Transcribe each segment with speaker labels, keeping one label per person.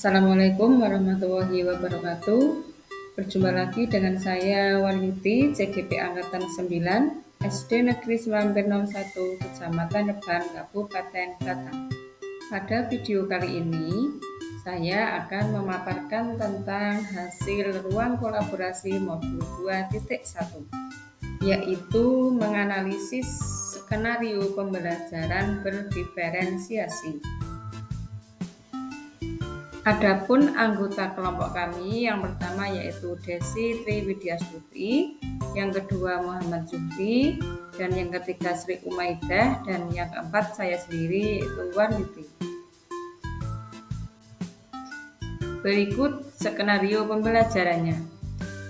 Speaker 1: Assalamualaikum warahmatullahi wabarakatuh. Berjumpa lagi dengan saya Waryuti, CGP Angkatan 9, SD Negeri Selampir 01, Kecamatan Nyeban, Kabupaten Batang. Pada video kali ini, saya akan memaparkan tentang hasil ruang kolaborasi modul 2.1, yaitu menganalisis skenario pembelajaran berdiferensiasi. Adapun anggota kelompok kami yang pertama yaitu Desi Triwidiastuti, yang kedua Muhammad Zuhri, dan yang ketiga Sri Umaidah, dan yang keempat saya sendiri yaitu Waryuti. Berikut skenario pembelajarannya.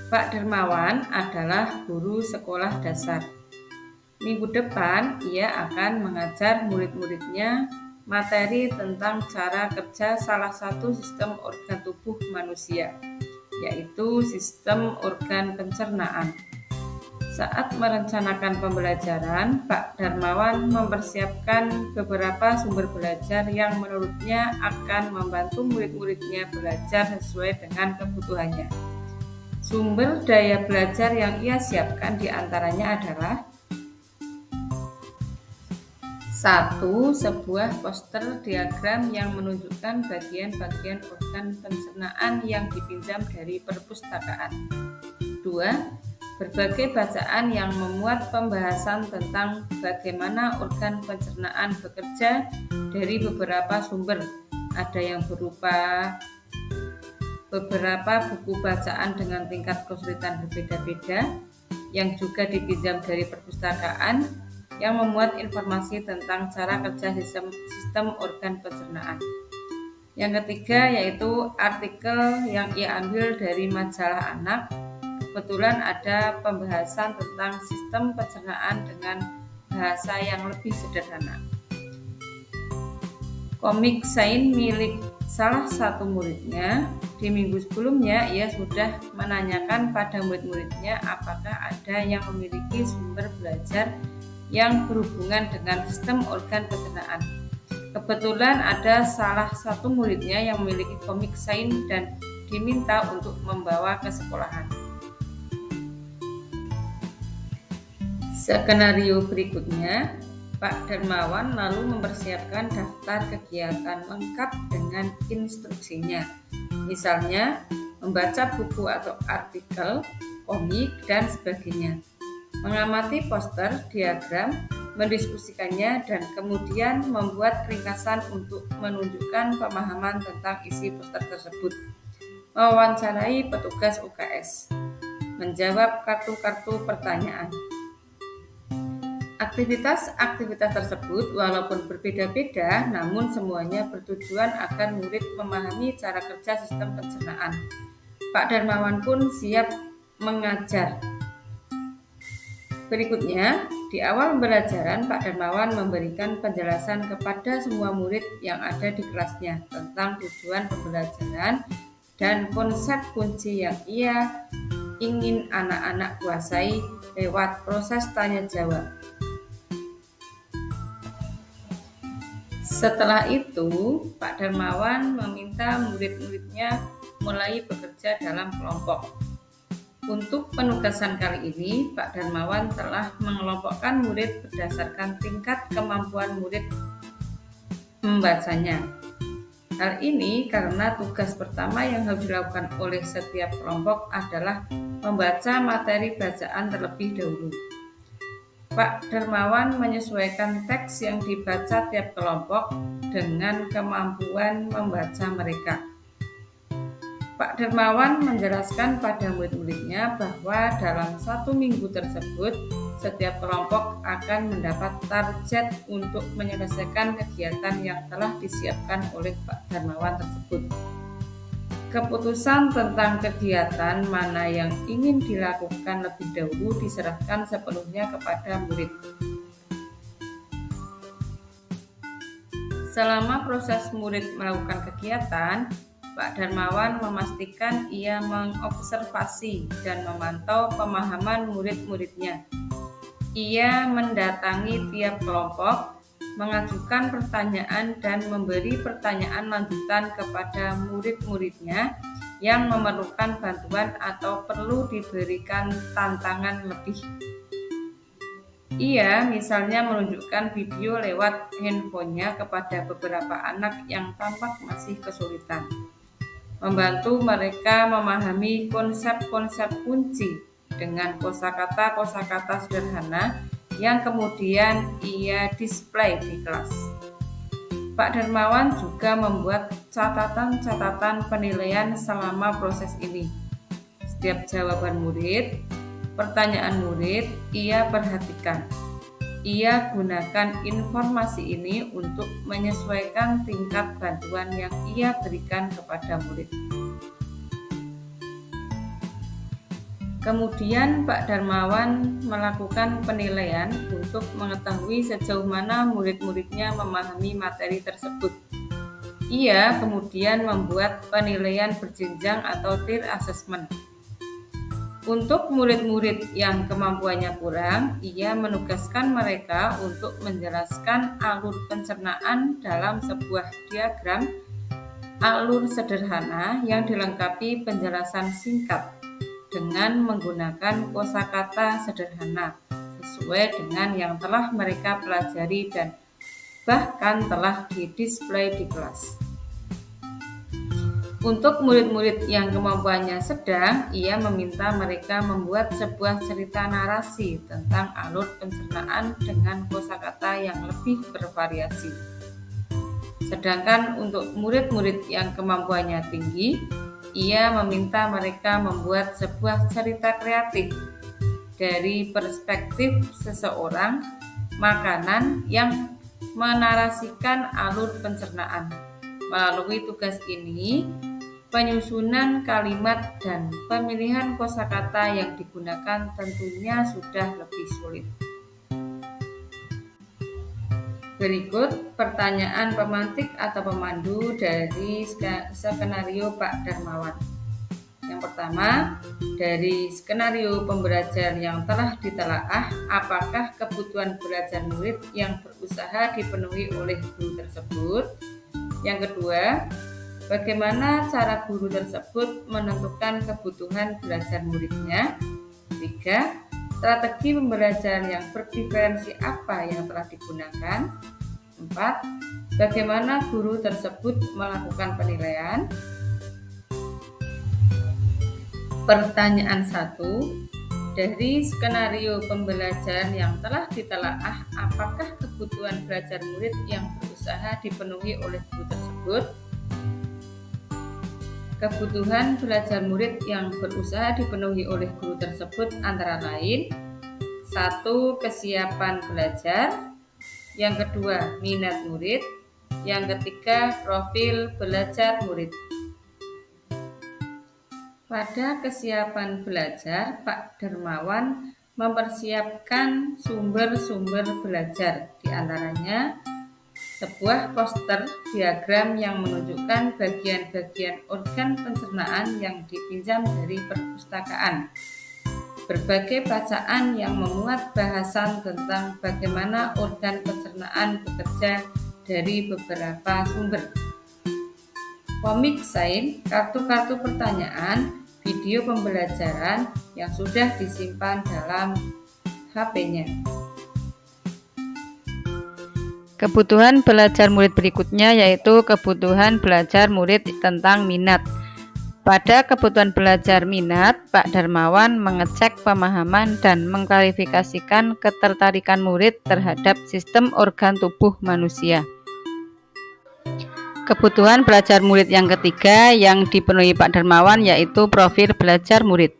Speaker 1: Pak Darmawan adalah guru sekolah dasar. Minggu depan ia akan mengajar murid-muridnya materi tentang cara kerja salah satu sistem organ tubuh manusia, yaitu sistem organ pencernaan. Saat merencanakan pembelajaran, Pak Darmawan mempersiapkan beberapa sumber belajar yang menurutnya akan membantu murid-muridnya belajar sesuai dengan kebutuhannya. Sumber daya belajar yang ia siapkan diantaranya adalah 1. Sebuah poster diagram yang menunjukkan bagian-bagian organ pencernaan yang dipinjam dari perpustakaan. 2. Berbagai bacaan yang memuat pembahasan tentang bagaimana organ pencernaan bekerja dari beberapa sumber. Ada yang berupa beberapa buku bacaan dengan tingkat kesulitan berbeda-beda yang juga dipinjam dari perpustakaan yang memuat informasi tentang cara kerja sistem organ pencernaan. Yang ketiga yaitu artikel yang ia ambil dari majalah Anak. Kebetulan ada pembahasan tentang sistem pencernaan dengan bahasa yang lebih sederhana. Komik sains milik salah satu muridnya. Di minggu sebelumnya ia sudah menanyakan pada murid-muridnya apakah ada yang memiliki sumber belajar yang berhubungan dengan sistem organ pencernaan. Kebetulan ada salah satu muridnya yang memiliki komik sains dan diminta untuk membawa ke sekolahan. Skenario berikutnya, Pak Darmawan lalu mempersiapkan daftar kegiatan lengkap dengan instruksinya. Misalnya, membaca buku atau artikel, komik, dan sebagainya. Mengamati poster, diagram, mendiskusikannya, dan kemudian membuat ringkasan untuk menunjukkan pemahaman tentang isi poster tersebut. Mewawancarai petugas UKS. Menjawab kartu-kartu pertanyaan. Aktivitas-aktivitas tersebut walaupun berbeda-beda, namun semuanya bertujuan agar murid memahami cara kerja sistem pencernaan. Pak Darmawan pun siap mengajar. Berikutnya, di awal pembelajaran, Pak Darmawan memberikan penjelasan kepada semua murid yang ada di kelasnya tentang tujuan pembelajaran dan konsep kunci yang ia ingin anak-anak kuasai lewat proses tanya jawab. Setelah itu, Pak Darmawan meminta murid-muridnya mulai bekerja dalam kelompok. Untuk penugasan kali ini, Pak Darmawan telah mengelompokkan murid berdasarkan tingkat kemampuan murid membacanya. Hal ini karena tugas pertama yang harus dilakukan oleh setiap kelompok adalah membaca materi bacaan terlebih dahulu. Pak Darmawan menyesuaikan teks yang dibaca tiap kelompok dengan kemampuan membaca mereka. Pak Darmawan menjelaskan pada murid-muridnya bahwa dalam 1 minggu tersebut, setiap kelompok akan mendapat target untuk menyelesaikan kegiatan yang telah disiapkan oleh Pak Darmawan tersebut. Keputusan tentang kegiatan mana yang ingin dilakukan lebih dahulu diserahkan sepenuhnya kepada murid. Selama proses murid melakukan kegiatan, Pak Darmawan memastikan ia mengobservasi dan memantau pemahaman murid-muridnya. Ia mendatangi tiap kelompok, mengajukan pertanyaan dan memberi pertanyaan lanjutan kepada murid-muridnya yang memerlukan bantuan atau perlu diberikan tantangan lebih. Ia misalnya menunjukkan video lewat handphonenya kepada beberapa anak yang tampak masih kesulitan, membantu mereka memahami konsep-konsep kunci dengan kosakata-kosakata sederhana yang kemudian ia display di kelas. Pak Darmawan juga membuat catatan-catatan penilaian selama proses ini. Setiap jawaban murid, pertanyaan murid, ia perhatikan. Ia gunakan informasi ini untuk menyesuaikan tingkat bantuan yang ia berikan kepada murid. Kemudian Pak Darmawan melakukan penilaian untuk mengetahui sejauh mana murid-muridnya memahami materi tersebut. Ia kemudian membuat penilaian berjenjang atau tier assessment. Untuk murid-murid yang kemampuannya kurang, ia menugaskan mereka untuk menjelaskan alur pencernaan dalam sebuah diagram alur sederhana yang dilengkapi penjelasan singkat dengan menggunakan kosakata sederhana sesuai dengan yang telah mereka pelajari dan bahkan telah didisplay di kelas. Untuk murid-murid yang kemampuannya sedang, ia meminta mereka membuat sebuah cerita narasi tentang alur pencernaan dengan kosakata yang lebih bervariasi. Sedangkan untuk murid-murid yang kemampuannya tinggi, ia meminta mereka membuat sebuah cerita kreatif dari perspektif seseorang makanan yang menarasikan alur pencernaan. Melalui tugas ini, penyusunan kalimat dan pemilihan kosakata yang digunakan tentunya sudah lebih sulit. Berikut pertanyaan pemantik atau pemandu dari skenario Pak Darmawan. Yang pertama, dari skenario pembelajar yang telah ditelaah, apakah kebutuhan belajar murid yang berusaha dipenuhi oleh guru tersebut? Yang kedua, bagaimana cara guru tersebut menentukan kebutuhan belajar muridnya? 3. Strategi pembelajaran yang berdiferensi apa yang telah digunakan? 4. Bagaimana guru tersebut melakukan penilaian? Pertanyaan 1. Dari skenario pembelajaran yang telah ditelaah, apakah kebutuhan belajar murid yang berusaha dipenuhi oleh guru tersebut? Kebutuhan belajar murid yang berusaha dipenuhi oleh guru tersebut antara lain 1. Kesiapan belajar. Yang kedua, minat murid. Yang ketiga, profil belajar murid. Pada kesiapan belajar, Pak Darmawan mempersiapkan sumber-sumber belajar, di antaranya sebuah poster diagram yang menunjukkan bagian-bagian organ pencernaan yang dipinjam dari perpustakaan. Berbagai bacaan yang memuat bahasan tentang bagaimana organ pencernaan bekerja dari beberapa sumber. Komik sains, kartu-kartu pertanyaan, video pembelajaran yang sudah disimpan dalam HP-nya.
Speaker 2: Kebutuhan belajar murid berikutnya yaitu kebutuhan belajar murid tentang minat. Pada kebutuhan belajar minat, Pak Darmawan mengecek pemahaman dan mengklarifikasikan ketertarikan murid terhadap sistem organ tubuh manusia. Kebutuhan belajar murid yang ketiga yang dipenuhi Pak Darmawan yaitu profil belajar murid.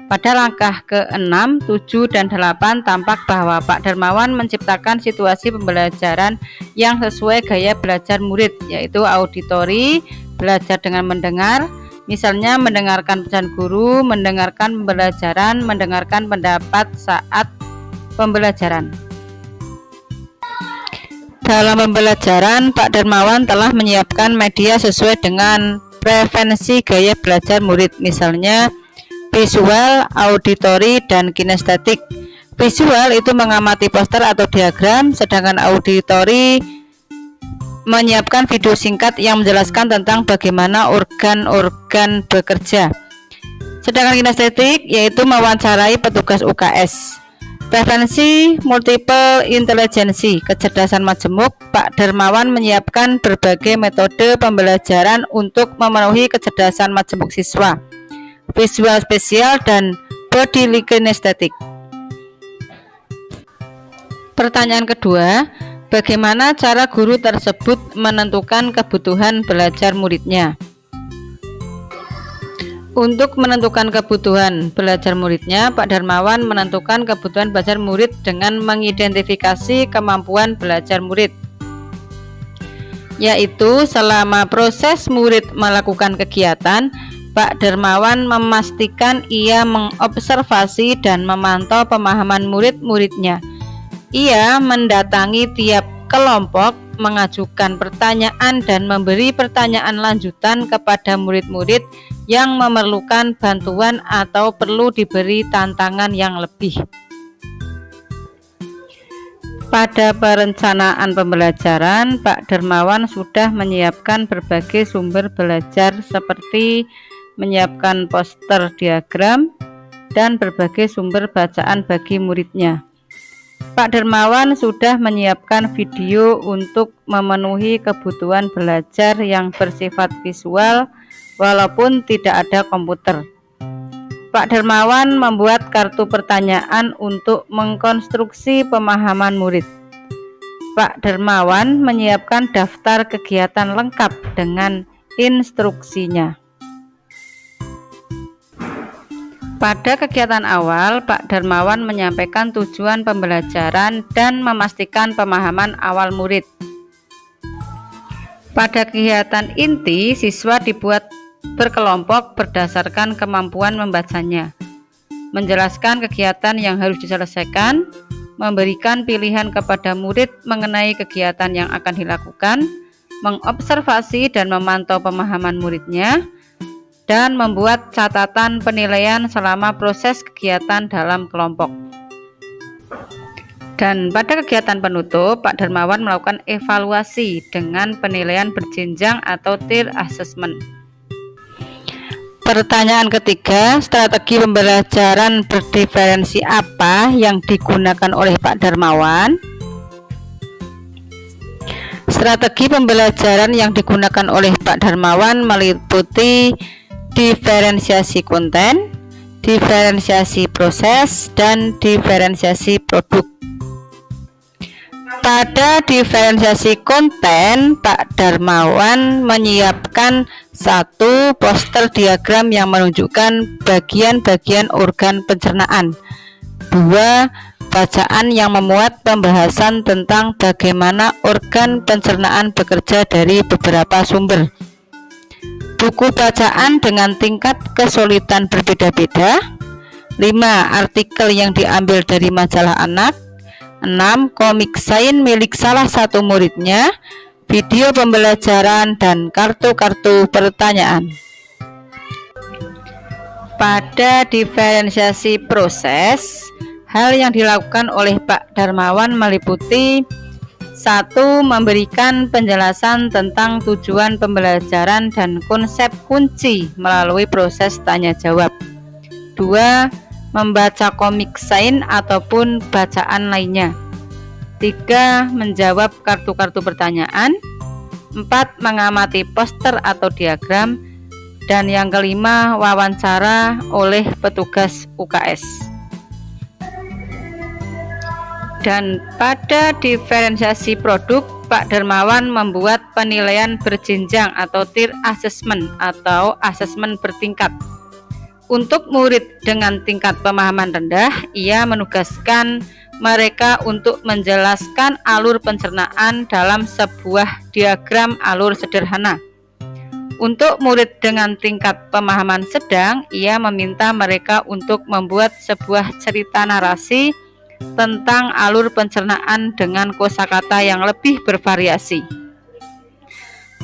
Speaker 2: Pada langkah ke-6, 7, dan 8 tampak bahwa Pak Darmawan menciptakan situasi pembelajaran yang sesuai gaya belajar murid, yaitu auditori, belajar dengan mendengar, misalnya mendengarkan pesan guru, mendengarkan pembelajaran, mendengarkan pendapat saat pembelajaran. Dalam pembelajaran, Pak Darmawan telah menyiapkan media sesuai dengan preferensi gaya belajar murid, misalnya visual, auditori, dan kinestetik. Visual itu mengamati poster atau diagram, sedangkan auditori menyiapkan video singkat yang menjelaskan tentang bagaimana organ-organ bekerja. Sedangkan kinestetik yaitu mewawancarai petugas UKS. Preferensi multiple intelligensi, kecerdasan majemuk, Pak Darmawan menyiapkan berbagai metode pembelajaran untuk memenuhi kecerdasan majemuk siswa, visual spesial, dan body kinestetik. Pertanyaan kedua, bagaimana cara guru tersebut menentukan kebutuhan belajar muridnya? Untuk menentukan kebutuhan belajar muridnya, Pak Darmawan menentukan kebutuhan belajar murid dengan mengidentifikasi kemampuan belajar murid, yaitu selama proses murid melakukan kegiatan, Pak Darmawan memastikan ia mengobservasi dan memantau pemahaman murid-muridnya. Ia mendatangi tiap kelompok, mengajukan pertanyaan dan memberi pertanyaan lanjutan kepada murid-murid yang memerlukan bantuan atau perlu diberi tantangan yang lebih. Pada perencanaan pembelajaran, Pak Darmawan sudah menyiapkan berbagai sumber belajar seperti menyiapkan poster diagram dan berbagai sumber bacaan bagi muridnya. Pak Darmawan sudah menyiapkan video untuk memenuhi kebutuhan belajar yang bersifat visual walaupun tidak ada komputer. Pak Darmawan membuat kartu pertanyaan untuk mengkonstruksi pemahaman murid. Pak Darmawan menyiapkan daftar kegiatan lengkap dengan instruksinya. Pada kegiatan awal, Pak Darmawan menyampaikan tujuan pembelajaran dan memastikan pemahaman awal murid. Pada kegiatan inti, siswa dibuat berkelompok berdasarkan kemampuan membacanya, menjelaskan kegiatan yang harus diselesaikan, memberikan pilihan kepada murid mengenai kegiatan yang akan dilakukan, mengobservasi dan memantau pemahaman muridnya, dan membuat catatan penilaian selama proses kegiatan dalam kelompok. Dan pada kegiatan penutup, Pak Darmawan melakukan evaluasi dengan penilaian berjenjang atau tier assessment. Pertanyaan ketiga, strategi pembelajaran berdiferensi apa yang digunakan oleh Pak Darmawan? Strategi pembelajaran yang digunakan oleh Pak Darmawan meliputi diferensiasi konten, diferensiasi proses, dan diferensiasi produk. Pada diferensiasi konten, Pak Darmawan menyiapkan satu poster diagram yang menunjukkan bagian-bagian organ pencernaan, dua bacaan yang memuat pembahasan tentang bagaimana organ pencernaan bekerja dari beberapa sumber, buku bacaan dengan tingkat kesulitan berbeda-beda, 5 artikel yang diambil dari majalah anak, 6 komik sains milik salah satu muridnya, video pembelajaran, dan kartu-kartu pertanyaan. Pada diferensiasi proses, hal yang dilakukan oleh Pak Darmawan meliputi 1. Memberikan penjelasan tentang tujuan pembelajaran dan konsep kunci melalui proses tanya jawab. 2. Membaca komik sains ataupun bacaan lainnya. 3. Menjawab kartu-kartu pertanyaan. 4. Mengamati poster atau diagram. Dan yang kelima, wawancara oleh petugas UKS. Dan pada diferensiasi produk, Pak Darmawan membuat penilaian berjenjang atau tier assessment atau asesmen bertingkat. Untuk murid dengan tingkat pemahaman rendah, ia menugaskan mereka untuk menjelaskan alur pencernaan dalam sebuah diagram alur sederhana. Untuk murid dengan tingkat pemahaman sedang, ia meminta mereka untuk membuat sebuah cerita narasi tentang alur pencernaan dengan kosakata yang lebih bervariasi.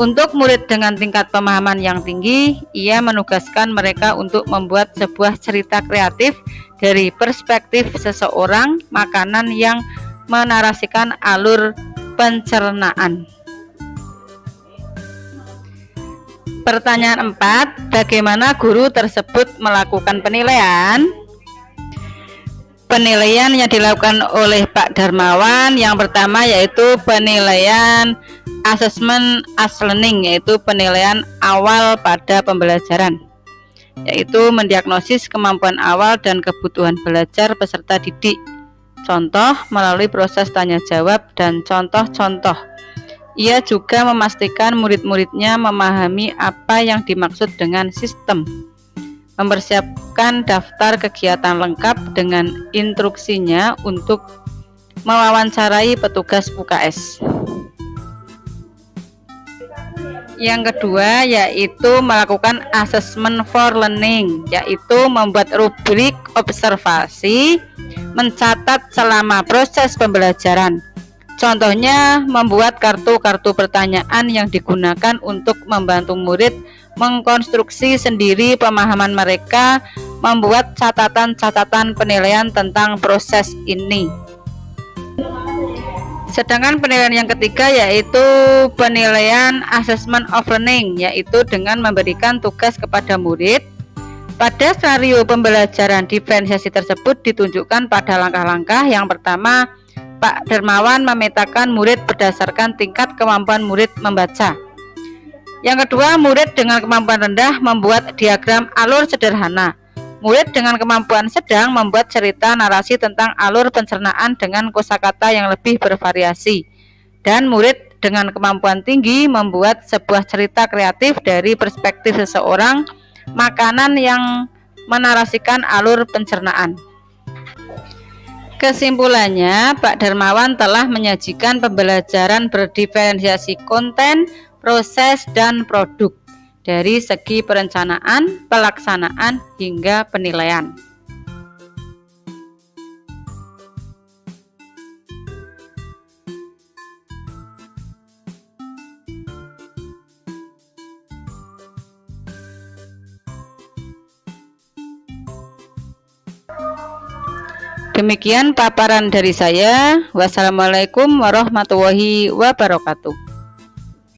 Speaker 2: Untuk murid dengan tingkat pemahaman yang tinggi, ia menugaskan mereka untuk membuat sebuah cerita kreatif dari perspektif seseorang, makanan yang menarasikan alur pencernaan. Pertanyaan 4, bagaimana guru tersebut melakukan penilaian? Penilaian yang dilakukan oleh Pak Darmawan yang pertama yaitu penilaian assessment as learning, yaitu penilaian awal pada pembelajaran, yaitu mendiagnosis kemampuan awal dan kebutuhan belajar peserta didik. Contoh melalui proses tanya jawab dan contoh-contoh. Ia juga memastikan murid-muridnya memahami apa yang dimaksud dengan sistem. Mempersiapkan daftar kegiatan lengkap dengan instruksinya untuk mewawancarai petugas UKS. Yang kedua yaitu melakukan assessment for learning, yaitu membuat rubrik observasi, mencatat selama proses pembelajaran. Contohnya membuat kartu-kartu pertanyaan yang digunakan untuk membantu murid mengkonstruksi sendiri pemahaman mereka, membuat catatan-catatan penilaian tentang proses ini. Sedangkan penilaian yang ketiga yaitu penilaian assessment of learning, yaitu dengan memberikan tugas kepada murid. Pada skenario pembelajaran diferensiasi tersebut ditunjukkan pada langkah-langkah. Yang pertama, Pak Darmawan memetakan murid berdasarkan tingkat kemampuan murid membaca. Yang kedua, murid dengan kemampuan rendah membuat diagram alur sederhana. Murid dengan kemampuan sedang membuat cerita narasi tentang alur pencernaan dengan kosakata yang lebih bervariasi. Dan murid dengan kemampuan tinggi membuat sebuah cerita kreatif dari perspektif seseorang, makanan yang menarasikan alur pencernaan. Kesimpulannya, Pak Darmawan telah menyajikan pembelajaran berdiferensiasi konten, proses, dan produk dari segi perencanaan, pelaksanaan, hingga penilaian. Demikian paparan dari saya. Wassalamualaikum warahmatullahi wabarakatuh.